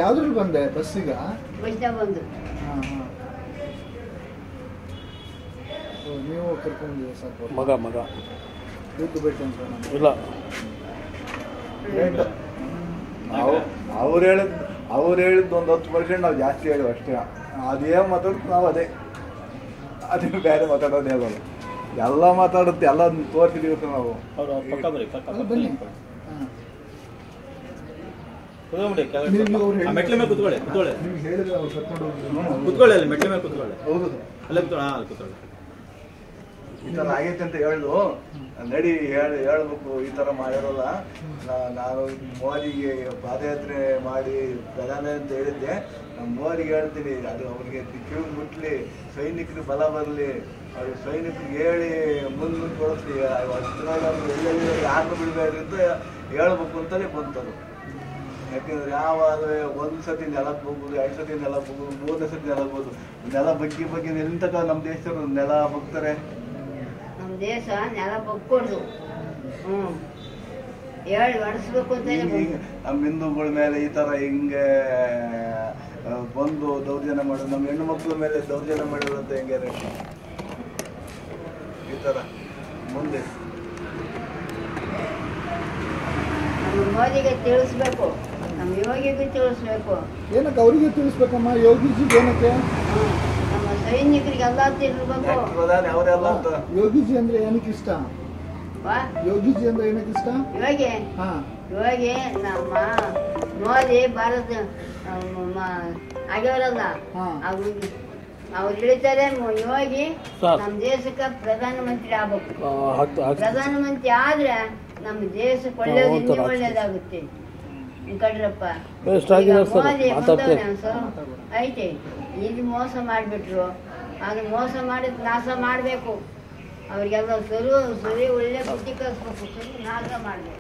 ಯಾವ್ದ್ರಲ್ಲಿ ಬಂದೆ ಬಸ್ಸಿಗ ಬಸ್ನಾಗ ಬಂದು ನೀವು ಕರ್ಕೊಂಡಿದ್ದೀವಿ ಸರ್ ಮಗ ದುಡ್ಡು ಬೇಕು ಅಂತ ಇಲ್ಲ ಅವ್ರು ಹೇಳಿದ್ದು ಒಂದು 10% ನಾವು ಜಾಸ್ತಿ ಹೇಳಿವಿ ಅಷ್ಟೇ. ಅದೇನು ಮಾತಾಡುತ್ತೆ ನಾವು ಅದೇ ಬೇರೆ ಮಾತಾಡೋದೇ ಅಲ್ಲ. ಎಲ್ಲ ಮಾತಾಡುತ್ತೆ ಎಲ್ಲ ತೋರಿಸಿದೀವಿ ನಾವು. ಬನ್ನಿ ಮೆಟ್ಲ ಮೇಲೆ ಕೂತ್ಕೊಳ್ಳಿ ನಿಮ್ಗೆ ಹೇಳಿದ್ರೆ ಅವ್ರು ಕರ್ಕೊಂಡು ಹೋಗಿ ಕೂತ್ಕೊಳ್ಳಿ ಅಲ್ಲಿ ಮೆಟ್ಲ ಮೇಲೆ ಕೂತ್ಕೊಳ್ಳಿ ಹೌದು ಅಲ್ಲೇ ಕೂತ್ಕೊಳ್ಳಿ ಈ ಥರ ಆಗೈತೆ ಅಂತ ಹೇಳಿದ್ರು ನಡಿ ಹೇಳ್ಬೇಕು ಈ ಥರ ಮಾಡಿರೋಲ್ಲ. ನಾನು ಮೋದಿಗೆ ಪಾದಯಾತ್ರೆ ಮಾಡಿ ಪ್ರಧಾನಿ ಅಂತ ಹೇಳಿದ್ದೆ. ನಾನು ಮೋದಿಗೆ ಹೇಳ್ತೀನಿ ಅದು ಅವ್ರಿಗೆ ಕಿವಿ ಮುಟ್ಲಿ, ಸೈನಿಕರಿಗೆ ಬಲ ಬರಲಿ, ಅವ್ರಿಗೆ ಸೈನಿಕರಿಗೆ ಹೇಳಿ ಮುಂದೆ ಕೊಡಿಸ್ಲಿ, ಎಲ್ಲೆಲ್ಲಿ ಯಾರನ್ನು ಬಿಡಬೇಡ್ರಿ ಅಂತ ಹೇಳ್ಬೇಕು ಅಂತಲೇ ಬಂತದು. ಯಾಕೆಂದ್ರೆ ಯಾವಾಗ ಒಂದು ಸತಿ ನೆಲಕ್ಕೆ ಹೋಗ್ಬೋದು, 2 ಸತಿ ನೆಲಕ್ಕೆ ಹೋಗ್ಬೋದು, 3ನೇ ಸತಿ ನೆಲಕ್ಕೆ ಹೋಗ್ಬೋದು. ನೆಲ ಬಗ್ಗೆ ಎಲ್ಲಿ ನಮ್ಮ ದೇಶದವರು ನೆಲ ಬಗ್ತಾರೆ. ನಮ್ಮ ದೇಶ ನೆಲ ಬಗ್ಕೊಡ್ದು ಹೇಳಿ ನಡೆಸ್ಬೇಕು ಅಂತ ನಮ್ಮ ಹಿಂದೂಗಳ ಮೇಲೆ ಈ ತರ ಹಿಂಗೆ ಬಂದು ದೌರ್ಜನ್ಯ ಮಾಡೋದು, ನಮ್ಮ ಹೆಣ್ಣು ಮಕ್ಕಳ ಮೇಲೆ ದೌರ್ಜನ್ಯ ಮಾಡೋದು ಅಂತ ಹೆಂಗೆ ಈ ತರ ಮುಂದೆ ನಮ್ಮ ಮೋದಿಗೆ ತಿಳಿಸ್ಬೇಕು, ನಮ್ಮ ಯೋಗಿಗೂ ತಿಳಿಸ್ಬೇಕು. ಏನಕ್ಕೆ ಅವರಿಗೆ ತಿಳಿಸ್ಬೇಕಮ್ಮ ಯೋಗಿಜಿ ಏನಕ್ಕೆ? ನಮ್ಮ ಸೈನಿಕರಿಗೆಲ್ಲ ತಿಳಿಸ್ಬೇಕು. ಪ್ರಧಾನಿ ಅವರೆಲ್ಲ ಅಂತ ಯೋಗಿಜಿ ಅಂದ್ರೆ ಏನಕ್ಕೆ ಇಷ್ಟ? ಯೋಗಿಜಿ ಅಂದ್ರೆ ಏನಕ್ಕೆ ಇಷ್ಟ? ಇವಾಗ ನಮ್ಮ ಮೋದಿ ಭಾರತ ಆಗ್ಯವರಲ್ಲ ಅವ್ರು ಹೇಳ್ತಾರೆ ಯೋಗಿ ನಮ್ಮ ದೇಶಕ್ಕೆ ಪ್ರಧಾನಮಂತ್ರಿ ಆಗ್ಬೇಕು. ಪ್ರಧಾನಮಂತ್ರಿ ಆದ್ರೆ ನಮ್ಮ ದೇಶಕ್ಕೆ ಒಳ್ಳೇದು ಇನ್ನೂ ಒಳ್ಳೇದಾಗುತ್ತೆ. ಕಡ್ರಪ್ಪ ಮೋದಿ ಐತೆ ಇಲ್ಲಿ ಮೋಸ ಮಾಡಿಬಿಟ್ರು. ಅದು ಮೋಸ ಮಾಡಿದ್ ನಾಶ ಮಾಡಬೇಕು. ಅವ್ರಿಗೆಲ್ಲ ಸರಿ ಒಳ್ಳೆ ಬುದ್ಧಿ ಕಲಿಸ್ಬೇಕು, ಸರಿ ನಾಶ ಮಾಡಬೇಕು.